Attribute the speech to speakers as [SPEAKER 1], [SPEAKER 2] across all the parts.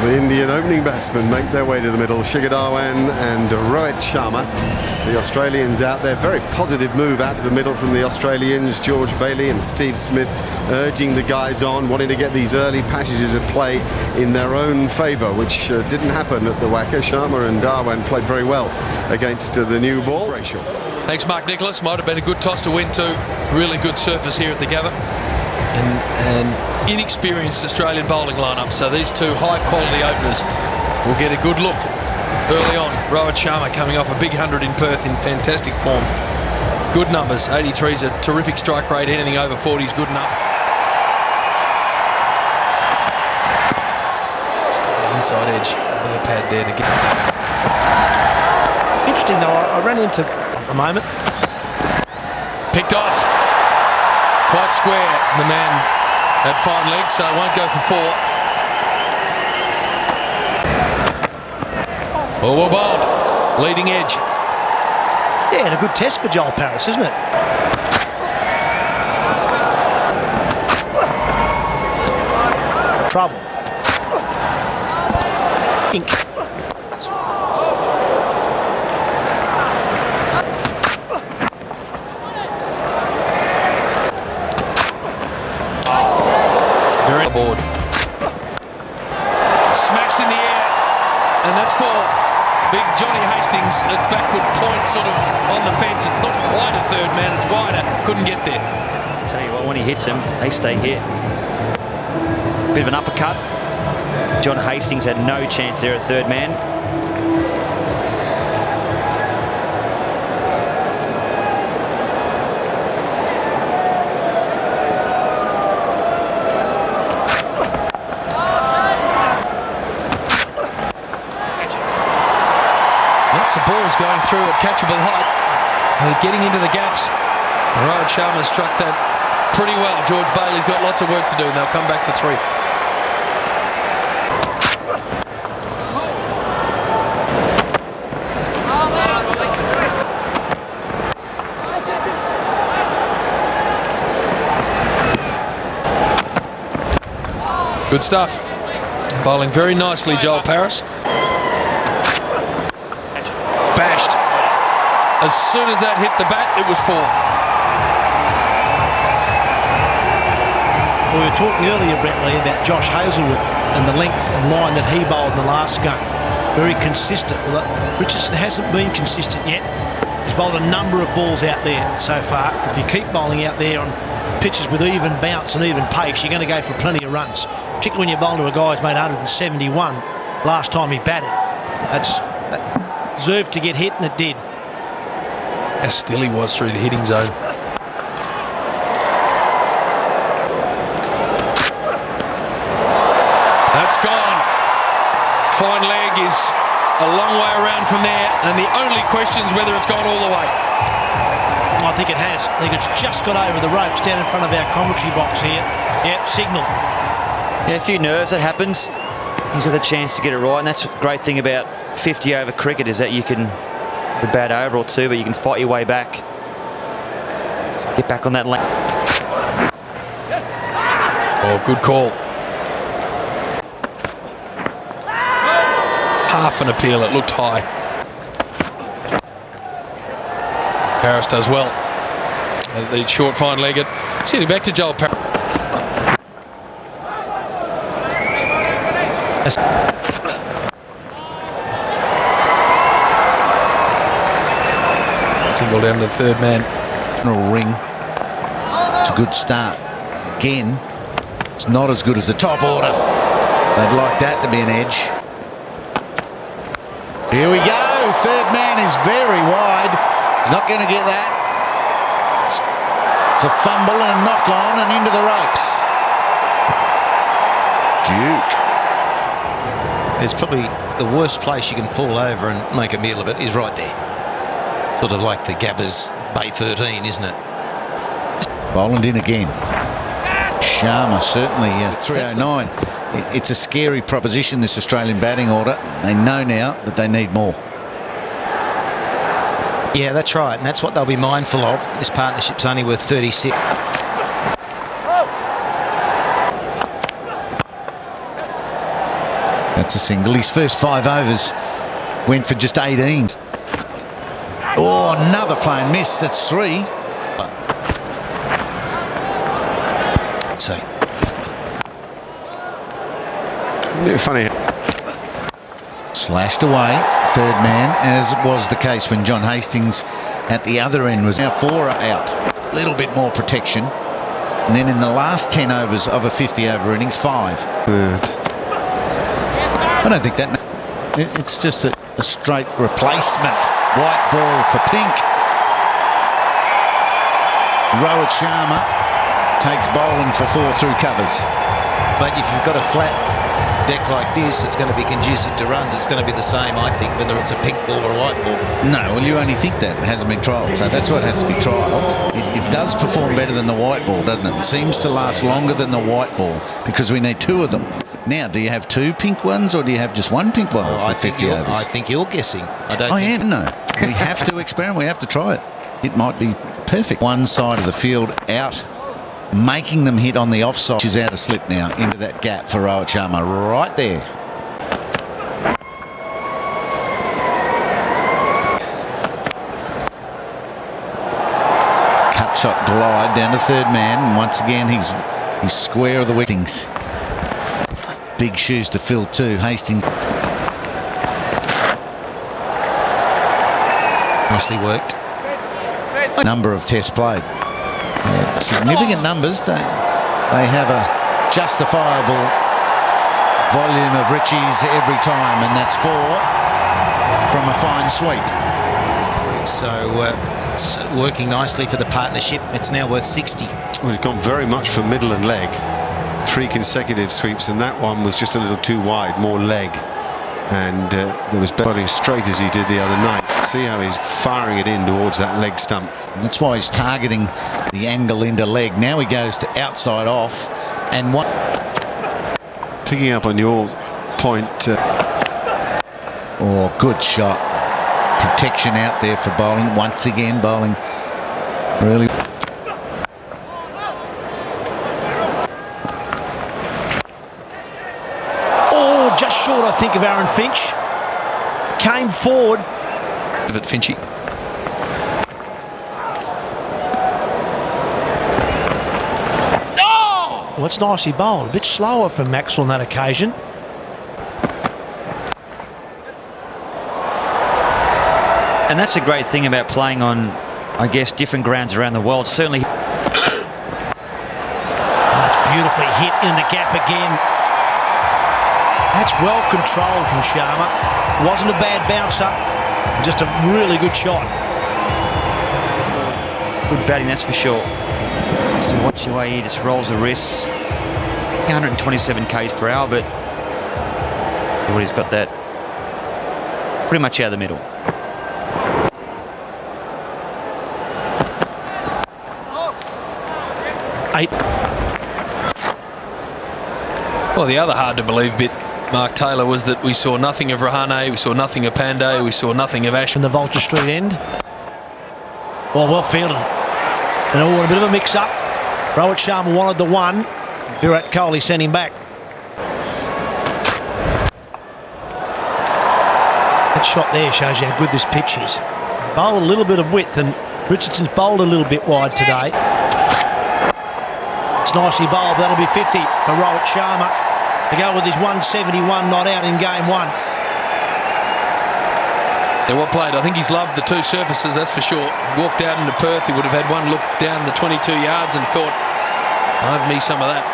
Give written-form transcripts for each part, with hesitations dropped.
[SPEAKER 1] The Indian opening batsmen make their way to the middle. Shikhar Dhawan and Rohit Sharma. The Australians out there. Very positive move out to the middle from the Australians. George Bailey and Steve Smith urging the guys on, wanting to get these early passages of play in their own favour, which didn't happen at the Wacker. Sharma and Dhawan played very well against the new ball.
[SPEAKER 2] Thanks, Mark Nicholas. Might have been a good toss to win too. Really good surface here at the Gabba. And inexperienced Australian bowling lineup. So these two high-quality openers will get a good look early on. Rohit Sharma coming off a big 100 in Perth in fantastic form. Good numbers. 83 is a terrific strike rate. Anything over 40 is good enough. Still the inside edge. Another pad there to get.
[SPEAKER 3] Interesting though, I ran into a moment.
[SPEAKER 2] Picked off. Quite square. The man had fine legs, so won't go for 4. Oh, well bowled. Leading edge.
[SPEAKER 3] Yeah, and a good test for Joel Paris, isn't it? Trouble. Ink.
[SPEAKER 2] Very board. Smashed in the air, and that's 4. Big Johnny Hastings at backward point, sort of on the fence. It's not quite a third man, it's wider. Couldn't get there.
[SPEAKER 4] Tell you what, when he hits them, they stay here. Bit of an uppercut. John Hastings had no chance there at third man.
[SPEAKER 2] Lots of balls going through at catchable height. They're getting into the gaps. And Rohit Sharma struck that pretty well. George Bailey's got lots of work to do, and they'll come back for 3. Good stuff. Bowling very nicely, Joel Paris. Bashed. As soon as that hit the bat, it was 4.
[SPEAKER 3] We were talking earlier, Brentley, about Josh Hazlewood and the length and line that he bowled in the last game. Very consistent. Well, Richardson hasn't been consistent yet. He's bowled a number of balls out there so far. If you keep bowling out there on pitches with even bounce and even pace, you're going to go for plenty of runs. Particularly when you bowl to a guy who's made 171 last time he batted. That deserved to get hit, and it did.
[SPEAKER 2] How still he was through the hitting zone. That's gone. Fine leg is a long way around from there, and the only question is whether it's gone all the way.
[SPEAKER 3] I think it has. I think it's just got over the ropes down in front of our commentary box here. Yep, signalled.
[SPEAKER 4] Yeah, a few nerves, that happens. He's got the chance to get it right, and that's the great thing about 50 over cricket, is that you can the bat over or 2, but you can fight your way back. Get back on that lane.
[SPEAKER 2] Oh, good call. Half an appeal, it looked high. Paris does well. The short, fine-legged. Sitting back to Joel Paris. Single down to the third man.
[SPEAKER 5] Ring. It's a good start. Again, it's not as good as the top order. They'd like that to be an edge. Here we go. Third man is very wide. He's not going to get that. It's a fumble and a knock on and into the ropes. Duke.
[SPEAKER 6] It's probably the worst place you can fall over and make a meal of it is right there. Sort of like the Gabba's Bay 13, isn't it?
[SPEAKER 5] Boland in again. Sharma certainly 309. It's a scary proposition, this Australian batting order. They know now that they need more.
[SPEAKER 6] Yeah, that's right, and that's what they'll be mindful of. This partnership's only worth 36.
[SPEAKER 5] That's a single. His first 5 overs went for just 18. Oh, another plain miss. That's 3. Let's see.
[SPEAKER 1] Yeah, funny.
[SPEAKER 5] Slashed away, third man, as was the case when John Hastings at the other end was now 4 out. A little bit more protection. And then in the last 10 overs of a 50-over innings, 5. I don't think that... It's just a straight replacement. White ball for pink. Rohit Sharma takes bowling for 4 through covers.
[SPEAKER 6] But if you've got a flat deck like this, it's going to be conducive to runs. It's going to be the same, I think, whether it's a pink ball or a white ball.
[SPEAKER 5] No, well, you only think that. It hasn't been trialled, so that's what has to be trialled. It does perform better than the white ball, doesn't it? It seems to last longer than the white ball because we need 2 of them. Now, do you have 2 pink ones or do you have just 1 pink ball for 50 overs?
[SPEAKER 6] I think you're guessing.
[SPEAKER 5] I am, no. We have to experiment. We have to try it. It might be perfect. One side of the field out, making them hit on the offside. She's out of slip now into that gap for Rohit Sharma right there. Cut shot glide down to third man, and once again he's square of the wickets. Big shoes to fill too. Hastings.
[SPEAKER 6] Nicely worked.
[SPEAKER 5] Number of tests played. Significant numbers. They have a justifiable volume of Richies every time, and that's 4 from a fine sweep.
[SPEAKER 6] So it's working nicely for the partnership. It's now worth 60.
[SPEAKER 1] Well, he's gone very much for middle and leg. 3 consecutive sweeps, and that one was just a little too wide, more leg. And there was bowling straight as he did the other night. See how he's firing it in towards that leg stump.
[SPEAKER 5] And that's why he's targeting the angle into leg. Now he goes to outside off, and what?
[SPEAKER 1] Picking up on your point.
[SPEAKER 5] Oh, good shot. Protection out there for bowling. Once again, bowling really.
[SPEAKER 3] Oh, just short, I think, of Aaron Finch. Came forward.
[SPEAKER 2] Of it, Finchy.
[SPEAKER 3] Well, it's nicely bowled. A bit slower for Maxwell on that occasion.
[SPEAKER 4] And that's a great thing about playing on, I guess, different grounds around the world. Certainly.
[SPEAKER 3] That's beautifully hit in the gap again. That's well controlled from Sharma. Wasn't a bad bouncer. Just a really good shot.
[SPEAKER 4] Good batting, that's for sure. So watch the way he just rolls the wrists. 127 k's per hour, but what he's got that pretty much out of the middle.
[SPEAKER 2] Well, the other hard to believe bit, Mark Taylor, was that we saw nothing of Rahane, we saw nothing of Pandey, we saw nothing of Ash.
[SPEAKER 3] In the Vulture Street end. Well fielded. And a bit of a mix-up. Rohit Sharma wanted the 1. Virat Kohli sent him back. That shot there shows you how good this pitch is. Bowled a little bit of width, and Richardson's bowled a little bit wide today. It's nicely bowled, but that'll be 50 for Rohit Sharma to go with his 171 not out in game 1.
[SPEAKER 2] Yeah, well played. I think he's loved the 2 surfaces, that's for sure. Walked out into Perth, he would have had one look down the 22 yards and thought, I'll have me some of that.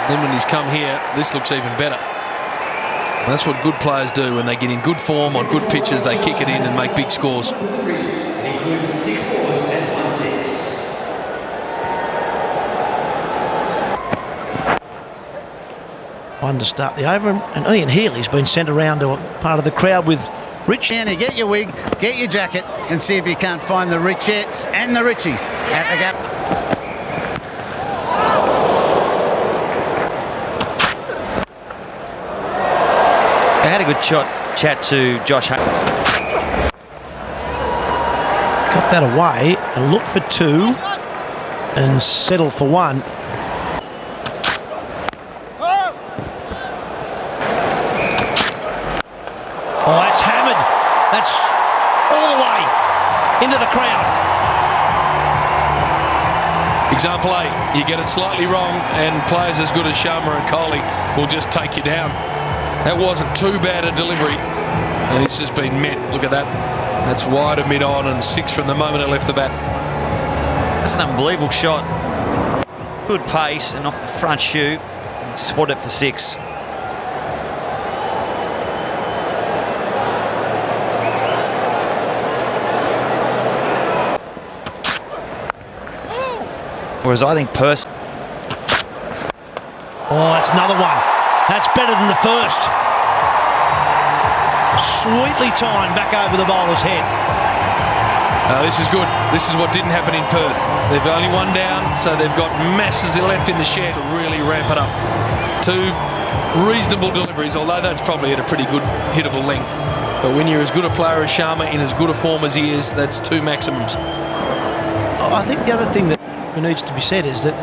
[SPEAKER 2] And then when he's come here, this looks even better. And that's what good players do. When they get in good form on good pitches, they kick it in and make big scores.
[SPEAKER 3] One to start the over, and Ian Healy's been sent around to a part of the crowd with Rich.
[SPEAKER 7] Annie, get your wig, get your jacket, and see if you can't find the Richettes and the Richies at the gap.
[SPEAKER 4] I had a good chat to Josh.
[SPEAKER 3] Got that away and look for 2 and settle for 1. Oh, that's hammered. That's all the way into the crowd.
[SPEAKER 2] Example 8, you get it slightly wrong and players as good as Sharma and Coley will just take you down. That wasn't too bad a delivery and it's just been met. Look at that. That's wider mid-on and 6 from the moment it left the bat.
[SPEAKER 4] That's an unbelievable shot. Good pace and off the front shoe. Swat it for 6. Whereas I think Perth.
[SPEAKER 3] Oh, that's another one. That's better than the first. Sweetly timed back over the bowler's head.
[SPEAKER 2] This is good. This is what didn't happen in Perth. They've only one down, so they've got masses left in the shed to really ramp it up. 2 reasonable deliveries, although that's probably at a pretty good hittable length. But when you're as good a player as Sharma, in as good a form as he is, that's 2 maximums.
[SPEAKER 3] I think the other thing that needs to be said is that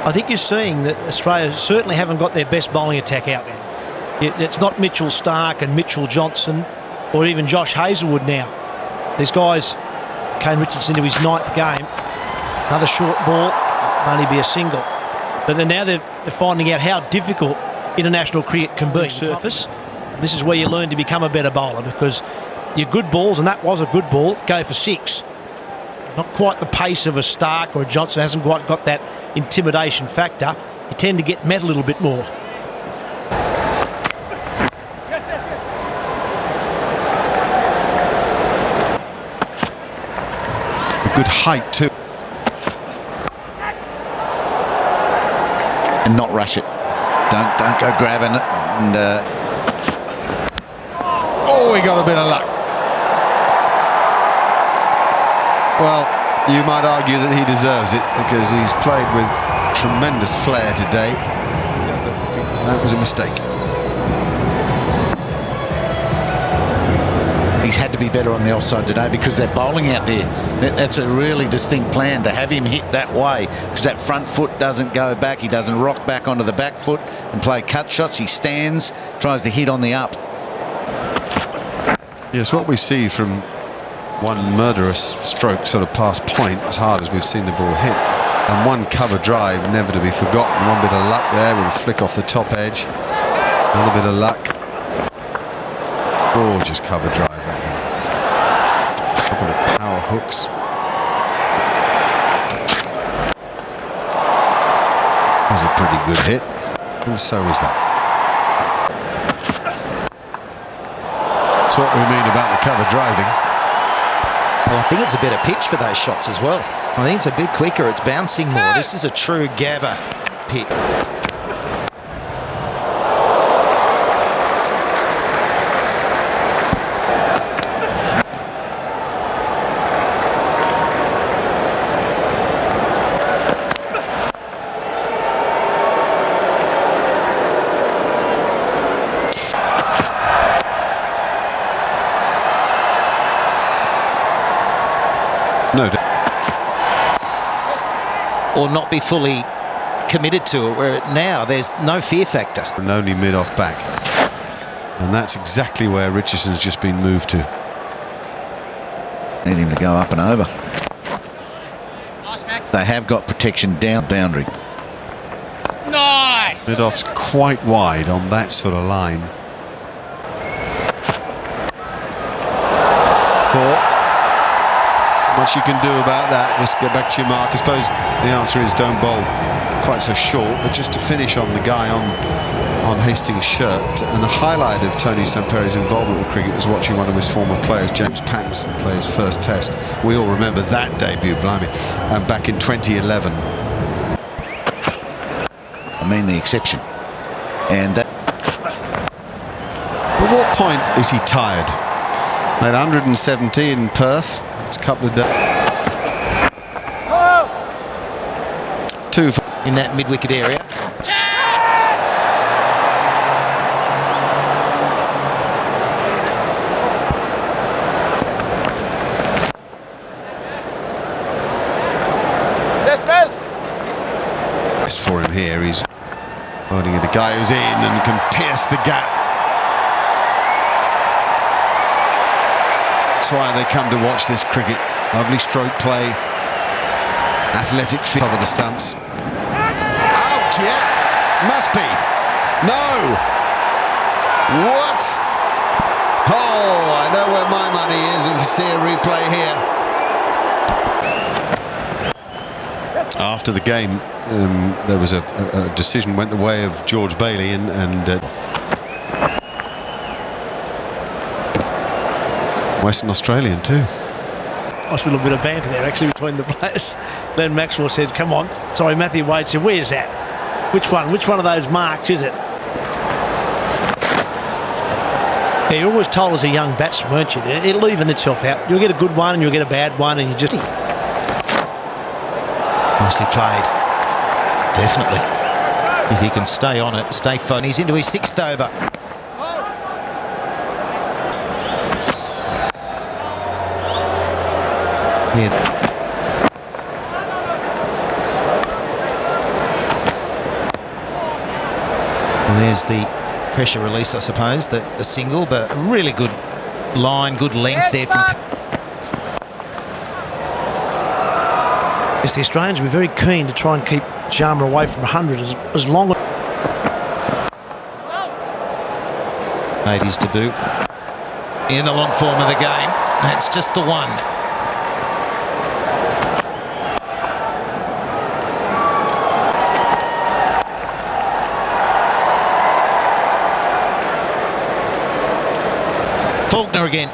[SPEAKER 3] I think you're seeing that Australia certainly haven't got their best bowling attack out there. It's not Mitchell Starc and Mitchell Johnson or even Josh Hazlewood now. These guys, Kane Richardson into his 9th game, another short ball, only be a single. But then now they're finding out how difficult international cricket can be. Surface. This is where you learn to become a better bowler, because your good balls, and that was a good ball, go for 6. Not quite the pace of a Starc or a Johnson, hasn't quite got that intimidation factor. You tend to get met a little bit more.
[SPEAKER 1] Good height too.
[SPEAKER 5] And not rush it. Don't go grabbing it. And,
[SPEAKER 1] oh, he got a bit of luck. Well, you might argue that he deserves it because he's played with tremendous flair today. That was a mistake.
[SPEAKER 5] he's had to be better on the offside today because they're bowling out there. That's a really distinct plan to have him hit that way, because that front foot doesn't go back. He doesn't rock back onto the back foot and play cut shots. He stands, tries to hit on the up.
[SPEAKER 1] Yes, what we see from one murderous stroke sort of past point, as hard as we've seen the ball hit, and one cover drive never to be forgotten. One bit of luck there with a flick off the top edge, another bit of luck. Gorgeous cover drive, that one. A couple of power hooks. That's a pretty good hit, and so is that. That's what we mean about the cover driving.
[SPEAKER 6] Well, I think it's a better pitch for those shots as well. I think it's a bit quicker, it's bouncing more. This is a true Gabba pick.
[SPEAKER 1] No doubt.
[SPEAKER 6] Or not be fully committed to it, where now there's no fear factor.
[SPEAKER 1] And only mid-off back. And that's exactly where Richardson's just been moved to.
[SPEAKER 5] Need him to go up and over. They have got protection down boundary.
[SPEAKER 8] Nice!
[SPEAKER 1] Mid-off's quite wide on that sort of line. Much you can do about that. Just get back to your mark. I suppose the answer is don't bowl quite so short, but just to finish on the guy on Hastings' shirt. And the highlight of Tony Samperi's involvement with cricket was watching one of his former players, James Pattinson, play his first test. We all remember that debut, blimey, back in 2011.
[SPEAKER 5] I mean the exception. And that.
[SPEAKER 1] At what point is he tired? Made 170 in Perth. It's a couple of days. Two
[SPEAKER 6] in that mid-wicket area.
[SPEAKER 1] Best for him here. He's holding it. A guy who's in and can pierce the gap.
[SPEAKER 5] That's why they come to watch this cricket. Lovely stroke play, athletic fit over the stumps. Out, yeah, must be. No. What? Oh, I know where my money is if you see a replay here. After the game, there was a decision went the way of George Bailey and Western Australian too.
[SPEAKER 3] Nice little bit of banter there actually between the players. Len Maxwell said, come on. Sorry, Matthew Wade said, where's that? Which one? Which one of those marks is it? Yeah, you always told as a young batsman, weren't you? It'll even itself out. You'll get a good one and you'll get a bad one and you just...
[SPEAKER 6] Nicely played. Definitely. If he can stay on it, stay focused. He's into his 6th over. Yeah. And there's the pressure release, I suppose, the single, but a really good line, good length there from...
[SPEAKER 3] Yes, the Australians will be very keen to try and keep Sharma away from 100 as long as...
[SPEAKER 6] Made his debut in the long form of the game. That's just the one. Faulkner again.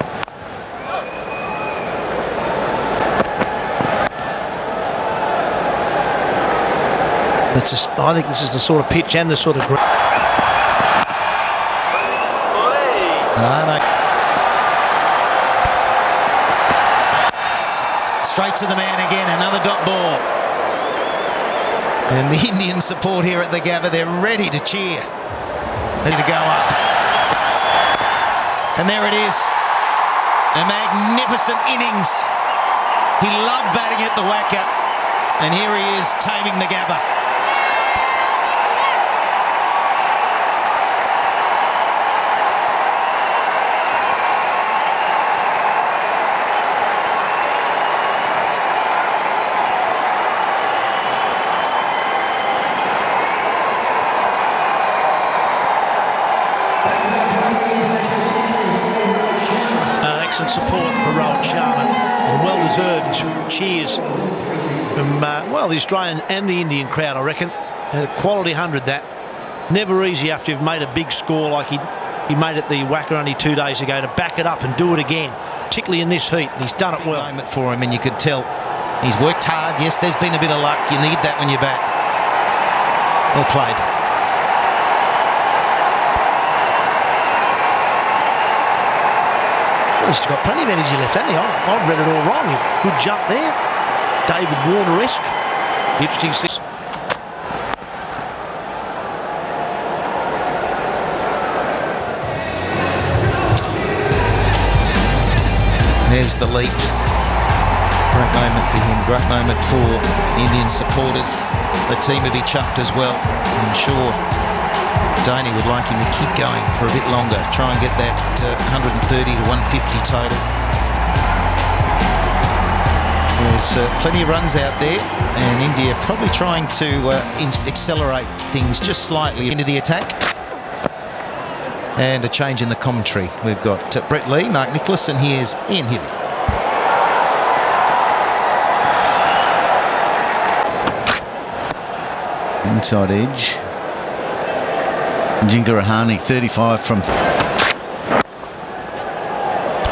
[SPEAKER 3] It's just, I think this is the sort of pitch and the sort of...
[SPEAKER 6] Straight to the man again, another dot ball. And the Indian support here at the Gabba, they're ready to cheer. Ready to go up. And there it is. A magnificent innings. He loved batting at the Wacker. And here he is taming the Gabba.
[SPEAKER 3] Excellent support for Rohit Sharma and well-deserved cheers from, well, the Australian and the Indian crowd, I reckon. And a quality 100 that. Never easy after you've made a big score like he made at the Wacker only 2 days ago to back it up and do it again, particularly in this heat, and he's done it well.
[SPEAKER 6] Moment for him, and you could tell he's worked hard. Yes, there's been a bit of luck. You need that when you're back. Well played.
[SPEAKER 3] He's got plenty of energy left, hasn't he? I've read it all wrong. Good jump there. David Warner-esque. Interesting.
[SPEAKER 6] There's the leap. Great moment for him. Great moment for the Indian supporters. The team would be chuffed as well. I'm sure Dhoni would like him to keep going for a bit longer, try and get that 130 to 150 total. There's plenty of runs out there, and India probably trying to accelerate things just slightly into the attack. And a change in the commentary. We've got Brett Lee, Mark Nicholas, and here's Ian Healy.
[SPEAKER 5] Inside edge. Jinka Rahane, 35 from...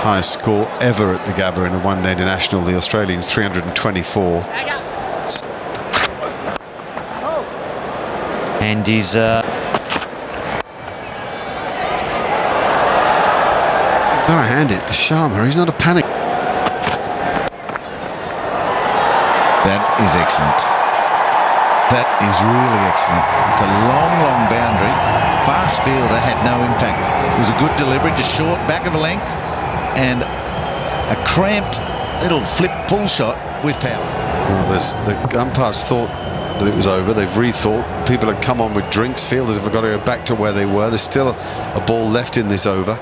[SPEAKER 1] Highest score ever at the Gabba in a one-day international. The Australians 324.
[SPEAKER 4] And he's...
[SPEAKER 1] No, I hand it to Sharma. He's not a panic.
[SPEAKER 5] That is excellent. That is really excellent. It's a long, long boundary. Fast fielder had no impact. It was a good delivery, just short, back of a length, and a cramped little flip pull shot with power.
[SPEAKER 1] Well, the umpires thought that it was over. They've rethought. People had come on with drinks. Fielders have got to go back to where they were. There's still a ball left in this over.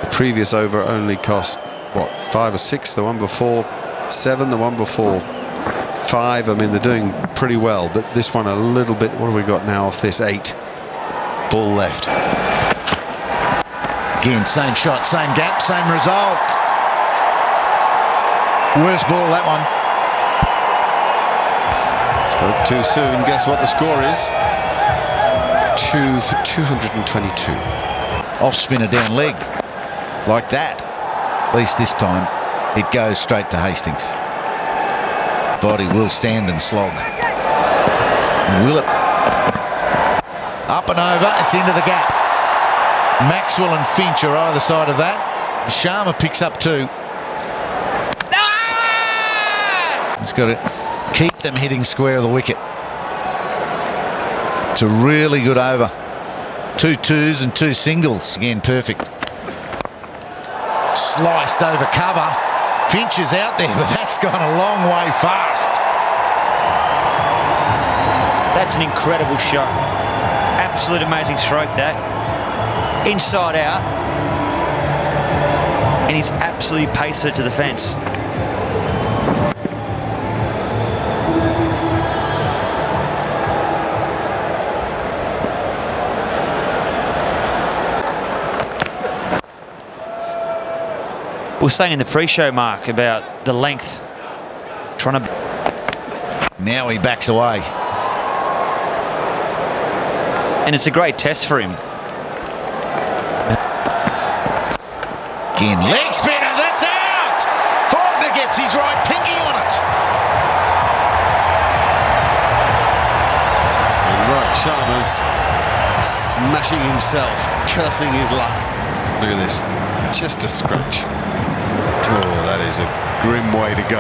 [SPEAKER 1] The previous over only cost what, 5 or 6, the one before 7, the one before 5. I mean, they're doing pretty well, but this one a little bit. What have we got now off this? 8. Ball left.
[SPEAKER 5] Again, same shot, same gap, same result. Worst ball, that one.
[SPEAKER 1] Spoke too soon. Guess what the score is? 2 for 222.
[SPEAKER 5] Off spinner down leg. Like that. At least this time, it goes straight to Hastings. Body will stand and slog. Will it? Up and over, it's into the gap. Maxwell and Finch are either side of that. Sharma picks up 2. He's got to keep them hitting square of the wicket. It's a really good over. 2 twos and 2 singles. Again, perfect. Sliced over cover. Finch is out there, but that's gone a long way fast.
[SPEAKER 4] That's an incredible shot. Absolute amazing stroke, that. Inside out. And he's absolutely paced it to the fence. We were saying in the pre-show, Mark, about the length. Trying to...
[SPEAKER 5] Now he backs away.
[SPEAKER 4] And it's a great test for him.
[SPEAKER 5] Again, leg spinner, that's out! Faulkner gets his right pinky on it.
[SPEAKER 1] And Rohit Sharma's smashing himself, cursing his luck. Look at this, just a scratch. Oh, that is a grim way to go.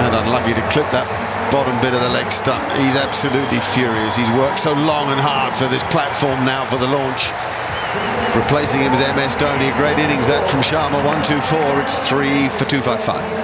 [SPEAKER 1] And unlucky to clip that bottom bit of the leg stump. He's absolutely furious. He's worked so long and hard for this platform now for the launch. Replacing him as MS Dhoni. Great innings that from Sharma. 1-2-4. It's 3 for 255.